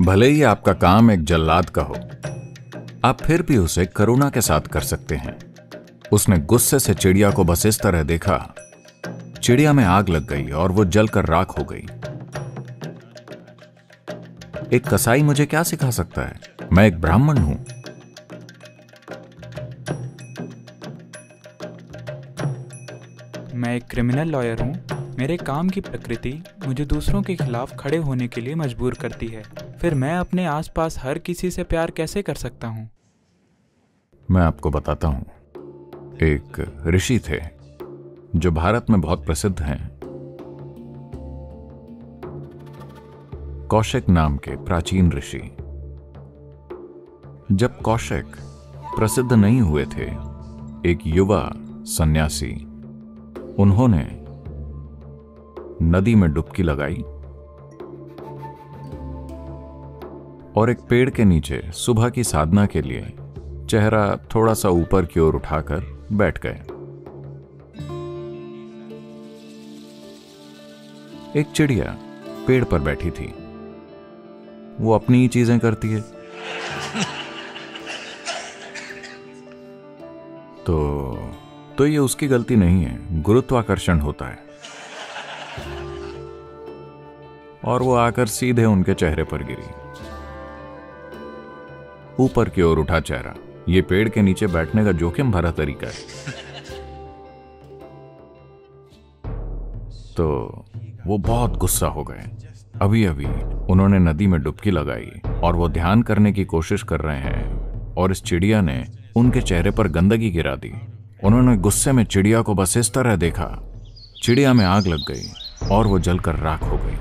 भले ही आपका काम एक जल्लाद का हो, आप फिर भी उसे करुणा के साथ कर सकते हैं। उसने गुस्से से चिड़िया को बस इस तरह देखा। चिड़िया में आग लग गई और वो जलकर राख हो गई। एक कसाई मुझे क्या सिखा सकता है? मैं एक ब्राह्मण हूं। मैं एक क्रिमिनल लॉयर हूँ। मेरे काम की प्रकृति मुझे दूसरों के खिलाफ खड़े होने के लिए मजबूर करती है। फिर मैं अपने आसपास हर किसी से प्यार कैसे कर सकता हूँ? मैं आपको बताता हूं। एक ऋषि थे जो भारत में बहुत प्रसिद्ध हैं। कौशिक नाम के प्राचीन ऋषि। जब कौशिक प्रसिद्ध नहीं हुए थे, एक युवा सन्यासी, उन्होंने नदी में डुबकी लगाई और एक पेड़ के नीचे सुबह की साधना के लिए चेहरा थोड़ा सा ऊपर की ओर उठाकर बैठ गए। एक चिड़िया पेड़ पर बैठी थी। वो अपनी ही चीजें करती है। तो ये उसकी गलती नहीं है, गुरुत्वाकर्षण होता है। और वो आकर सीधे उनके चेहरे पर गिरी। ऊपर की ओर उठा चेहरा, ये पेड़ के नीचे बैठने का जोखिम भरा तरीका है। तो वो बहुत गुस्सा हो गए। अभी अभी उन्होंने नदी में डुबकी लगाई और वो ध्यान करने की कोशिश कर रहे हैं और इस चिड़िया ने उनके चेहरे पर गंदगी गिरा दी। उन्होंने गुस्से में चिड़िया को बस इस तरह देखा। चिड़िया में आग लग गई और वो जलकर राख हो गई।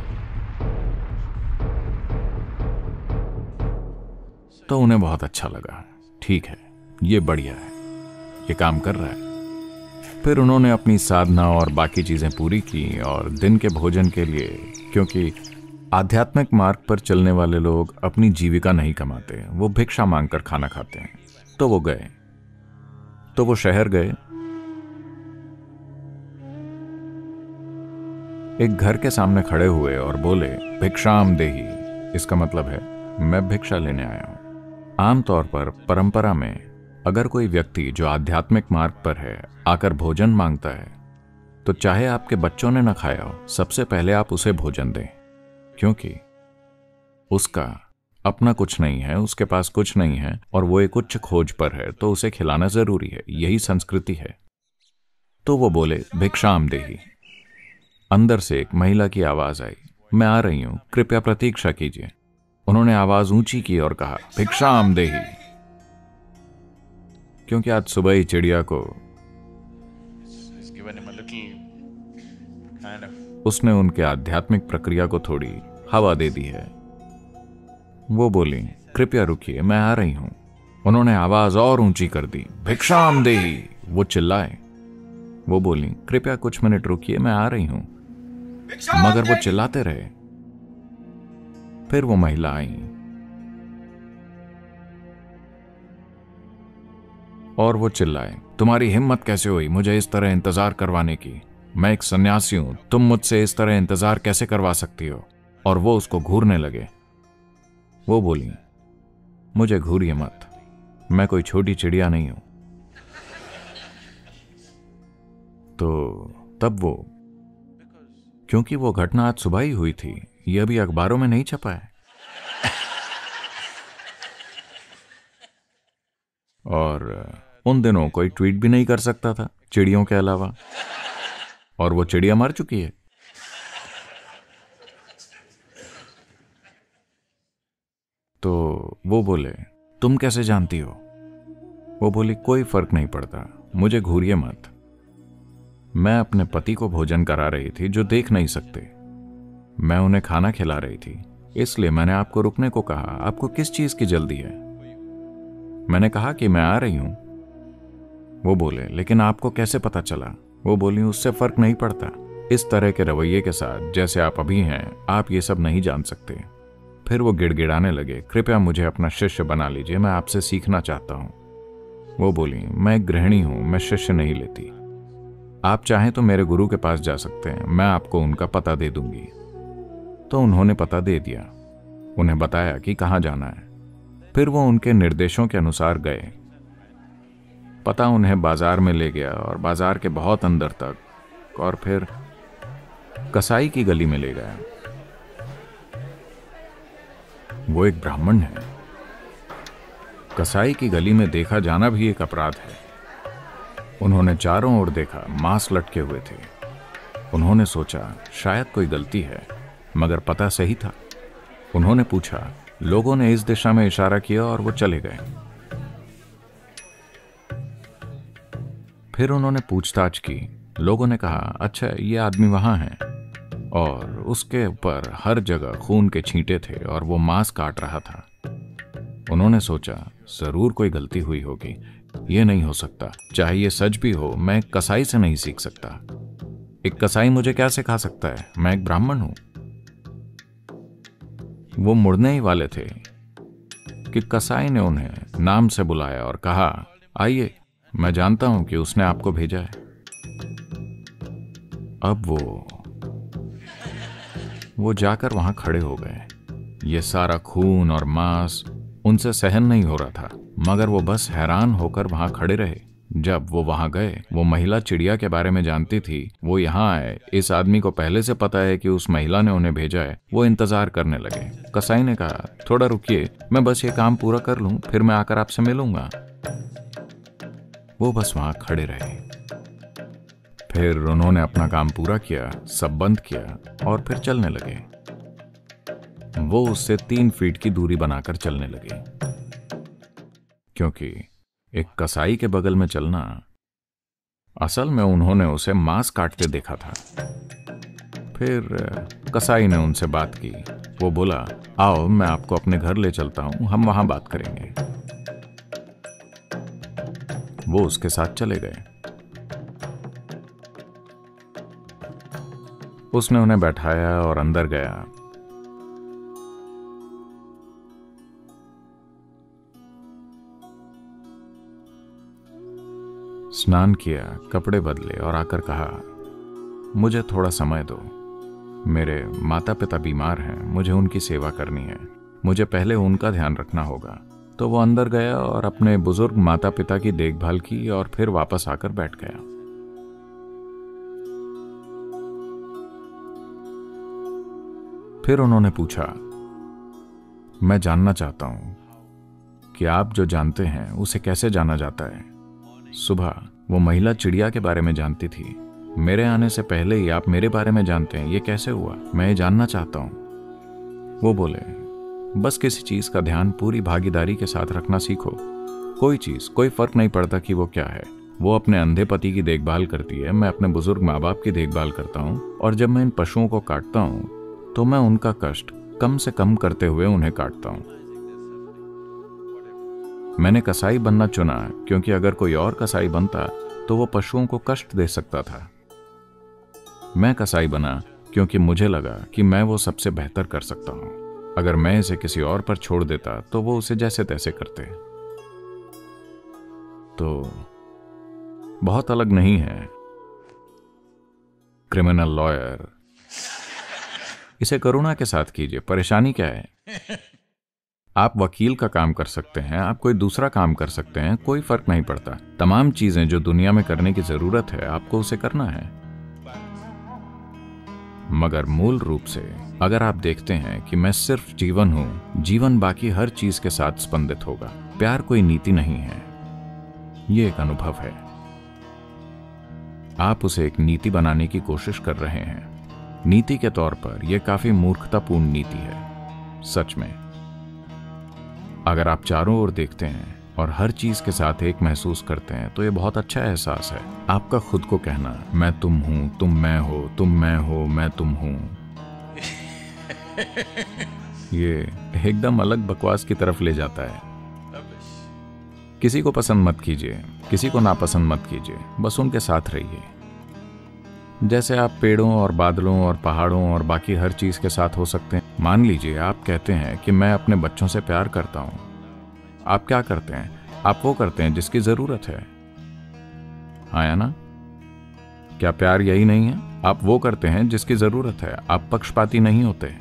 तो उन्हें बहुत अच्छा लगा। ठीक है, ये बढ़िया है, ये काम कर रहा है। फिर उन्होंने अपनी साधना और बाकी चीजें पूरी की और दिन के भोजन के लिए, क्योंकि आध्यात्मिक मार्ग पर चलने वाले लोग अपनी जीविका नहीं कमाते, वो भिक्षा मांगकर खाना खाते हैं। तो वो गए, तो वो शहर गए। एक घर के सामने खड़े हुए और बोले, भिक्षाम देही। इसका मतलब है मैं भिक्षा लेने आया हूं। आमतौर पर परंपरा में अगर कोई व्यक्ति जो आध्यात्मिक मार्ग पर है आकर भोजन मांगता है, तो चाहे आपके बच्चों ने न खाया हो, सबसे पहले आप उसे भोजन दें, क्योंकि उसका अपना कुछ नहीं है, उसके पास कुछ नहीं है और वो एक उच्च खोज पर है, तो उसे खिलाना जरूरी है। यही संस्कृति है। तो वो बोले, भिक्षाम देही। अंदर से एक महिला की आवाज आई, मैं आ रही हूं, कृपया प्रतीक्षा कीजिए। उन्होंने आवाज ऊंची की और कहा, भिक्षाम देही। क्योंकि आज सुबह ही चिड़िया को उसने उनके आध्यात्मिक प्रक्रिया को थोड़ी हवा दे दी है। वो बोली, कृपया रुकिए, मैं आ रही हूं। उन्होंने आवाज और ऊंची कर दी, भिक्षाम देही। वो चिल्लाए। वो बोली, कृपया कुछ मिनट रुकिए, मैं आ रही हूं। मगर वो चिल्लाते रहे। फिर वो महिला आई और वो चिल्लाए, तुम्हारी हिम्मत कैसे हुई मुझे इस तरह इंतजार करवाने की? मैं एक सन्यासी हूं, तुम मुझसे इस तरह इंतजार कैसे करवा सकती हो? और वो उसको घूरने लगे। वो बोली, मुझे घूरिए मत, मैं कोई छोटी चिड़िया नहीं हूं। तो तब वो, क्योंकि वो घटना आज सुबह ही हुई थी, ये अभी अखबारों में नहीं छपा है, और उन दिनों कोई ट्वीट भी नहीं कर सकता था चिड़ियों के अलावा, और वो चिड़िया मर चुकी है। तो वो बोले, तुम कैसे जानती हो? वो बोली, कोई फर्क नहीं पड़ता, मुझे घूरिए मत। मैं अपने पति को भोजन करा रही थी जो देख नहीं सकते। मैं उन्हें खाना खिला रही थी, इसलिए मैंने आपको रुकने को कहा। आपको किस चीज की जल्दी है? मैंने कहा कि मैं आ रही हूं। वो बोले, लेकिन आपको कैसे पता चला? वो बोली, उससे फर्क नहीं पड़ता। इस तरह के रवैये के साथ जैसे आप अभी हैं, आप ये सब नहीं जान सकते। फिर वो गिड़गिड़ाने लगे, कृपया मुझे अपना शिष्य बना लीजिए, मैं आपसे सीखना चाहता हूं। वो बोली, मैं एक गृहिणी हूं, मैं शिष्य नहीं लेती। आप चाहें तो मेरे गुरु के पास जा सकते हैं, मैं आपको उनका पता दे दूंगी। तो उन्होंने पता दे दिया। उन्हें बताया कि कहाँ जाना है। फिर वो उनके निर्देशों के अनुसार गए। पता उन्हें बाजार में ले गया और बाजार के बहुत अंदर तक, और फिर कसाई की गली में ले गया। वो एक ब्राह्मण है। कसाई की गली में देखा जाना भी एक अपराध है। उन्होंने चारों ओर देखा, मांस लटके हुए थे। उन्होंने सोचा शायद कोई गलती है, मगर पता सही था। उन्होंने पूछा, लोगों ने इस दिशा में इशारा किया और वो चले गए। फिर उन्होंने पूछताछ की। लोगों ने कहा, अच्छा ये आदमी वहां है, और उसके ऊपर हर जगह खून के छींटे थे और वो मांस काट रहा था। उन्होंने सोचा जरूर कोई गलती हुई होगी, ये नहीं हो सकता। चाहे ये सच भी हो, मैं एक कसाई से नहीं सीख सकता। एक कसाई मुझे क्या सिखा सकता है? मैं एक ब्राह्मण हूं। वो मुड़ने ही वाले थे कि कसाई ने उन्हें नाम से बुलाया और कहा, आइए, मैं जानता हूं कि उसने आपको भेजा है। अब वो जाकर वहां खड़े हो गए। ये सारा खून और मांस उनसे सहन नहीं हो रहा था, मगर वो बस हैरान होकर वहां खड़े रहे। जब वो वहां गए, वो महिला चिड़िया के बारे में जानती थी। वो यहाँ आए, इस आदमी को पहले से पता है कि उस महिला ने उन्हें भेजा है। वो इंतजार करने लगे। कसाई ने कहा, थोड़ा रुकिए, मैं बस ये काम पूरा कर लूं, फिर मैं आकर आपसे मिलूंगा। वो बस वहां खड़े रहे। फिर उन्होंने अपना काम पूरा किया, सब बंद किया और फिर चलने लगे। वो उससे 3 फीट की दूरी बनाकर चलने लगे, क्योंकि एक कसाई के बगल में चलना, असल में उन्होंने उसे मांस काटते देखा था। फिर कसाई ने उनसे बात की। वो बोला, आओ मैं आपको अपने घर ले चलता हूं, हम वहां बात करेंगे। वो उसके साथ चले गए। उसने उन्हें बैठाया और अंदर गया। स्नान किया, कपड़े बदले और आकर कहा, मुझे थोड़ा समय दो। मेरे माता पिता बीमार हैं, मुझे उनकी सेवा करनी है। मुझे पहले उनका ध्यान रखना होगा। तो वो अंदर गया और अपने बुजुर्ग माता पिता की देखभाल की और फिर वापस आकर बैठ गया। फिर उन्होंने पूछा, मैं जानना चाहता हूं कि आप जो जानते हैं उसे कैसे जाना जाता है। सुबह वो महिला चिड़िया के बारे में जानती थी। मेरे आने से पहले ही आप मेरे बारे में जानते हैं, ये कैसे हुआ? मैं ये जानना चाहता हूं। वो बोले, बस किसी चीज का ध्यान पूरी भागीदारी के साथ रखना सीखो। कोई चीज, कोई फर्क नहीं पड़ता कि वो क्या है। वो अपने अंधे पति की देखभाल करती है, मैं अपने बुजुर्ग माँ बाप की देखभाल करता हूँ, और जब मैं इन पशुओं को काटता हूँ तो मैं उनका कष्ट कम से कम करते हुए उन्हें काटता हूँ। मैंने कसाई बनना चुना क्योंकि अगर कोई और कसाई बनता तो वो पशुओं को कष्ट दे सकता था। मैं कसाई बना क्योंकि मुझे लगा कि मैं वो सबसे बेहतर कर सकता हूं। अगर मैं इसे किसी और पर छोड़ देता तो वो उसे जैसे तैसे करते। तो बहुत अलग नहीं है क्रिमिनल लॉयर। इसे करुणा के साथ कीजिए। परेशानी क्या है? आप वकील का काम कर सकते हैं, आप कोई दूसरा काम कर सकते हैं, कोई फर्क नहीं पड़ता। तमाम चीजें जो दुनिया में करने की जरूरत है, आपको उसे करना है। मगर मूल रूप से अगर आप देखते हैं कि मैं सिर्फ जीवन हूं, जीवन बाकी हर चीज के साथ स्पंदित होगा। प्यार कोई नीति नहीं है, ये एक अनुभव है। आप उसे एक नीति बनाने की कोशिश कर रहे हैं। नीति के तौर पर यह काफी मूर्खतापूर्ण नीति है। सच में अगर आप चारों ओर देखते हैं और हर चीज के साथ एक महसूस करते हैं तो यह बहुत अच्छा एहसास है। आपका खुद को कहना, मैं तुम हूं, तुम मैं हो, तुम मैं हो, मैं तुम हूं, ये एकदम अलग बकवास की तरफ ले जाता है। किसी को पसंद मत कीजिए, किसी को नापसंद मत कीजिए, बस उनके साथ रहिए। जैसे आप पेड़ों और बादलों और पहाड़ों और बाकी हर चीज के साथ हो सकते हैं। मान लीजिए आप कहते हैं कि मैं अपने बच्चों से प्यार करता हूं। आप क्या करते हैं? आप वो करते हैं जिसकी जरूरत है। हाँ या ना? क्या प्यार यही नहीं है? आप वो करते हैं जिसकी जरूरत है। आप पक्षपाती नहीं होते।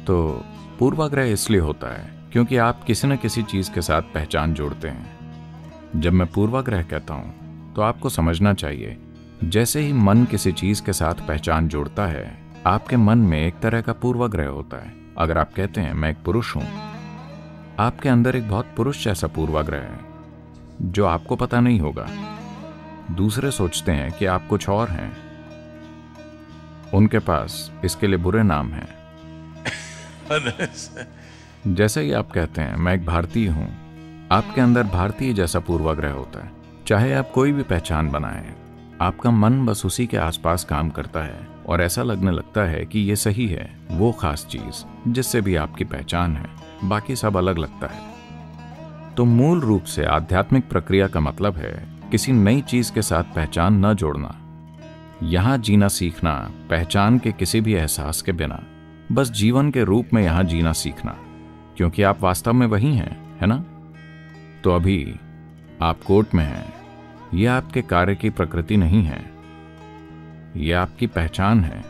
तो पूर्वाग्रह इसलिए होता है क्योंकि आप किसी न किसी चीज के साथ पहचान जोड़ते हैं। जब मैं पूर्वाग्रह कहता हूं तो आपको समझना चाहिए, जैसे ही मन किसी चीज के साथ पहचान जोड़ता है, आपके मन में एक तरह का पूर्वाग्रह होता है। अगर आप कहते हैं मैं एक पुरुष हूं, आपके अंदर एक बहुत पुरुष जैसा पूर्वाग्रह है जो आपको पता नहीं होगा। दूसरे सोचते हैं कि आप कुछ और हैं, उनके पास इसके लिए बुरे नाम हैं। जैसे ही आप कहते हैं मैं एक भारतीय हूं, आपके अंदर भारतीय जैसा पूर्वाग्रह होता है। चाहे आप कोई भी पहचान बनाएं, आपका मन बस उसी के आसपास काम करता है और ऐसा लगने लगता है कि ये सही है, वो खास चीज जिससे भी आपकी पहचान है, बाकी सब अलग लगता है। तो मूल रूप से आध्यात्मिक प्रक्रिया का मतलब है किसी नई चीज के साथ पहचान न जोड़ना। यहां जीना सीखना, पहचान के किसी भी एहसास के बिना, बस जीवन के रूप में यहां जीना सीखना, क्योंकि आप वास्तव में वही हैं, है ना? तो अभी आप कोर्ट में हैं, यह आपके कार्य की प्रकृति नहीं है, यह आपकी पहचान है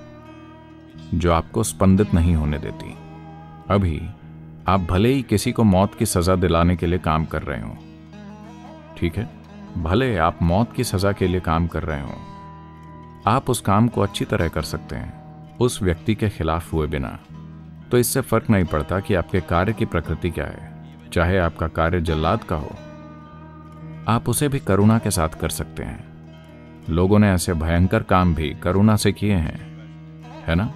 जो आपको स्पंदित नहीं होने देती। अभी आप भले ही किसी को मौत की सजा दिलाने के लिए काम कर रहे हो, ठीक है, भले आप मौत की सजा के लिए काम कर रहे हो, आप उस काम को अच्छी तरह कर सकते हैं उस व्यक्ति के खिलाफ हुए बिना। तो इससे फर्क नहीं पड़ता कि आपके कार्य की प्रकृति क्या है। चाहे आपका कार्य जल्लाद का हो, आप उसे भी करुणा के साथ कर सकते हैं। लोगों ने ऐसे भयंकर काम भी करुणा से किए हैं, है ना?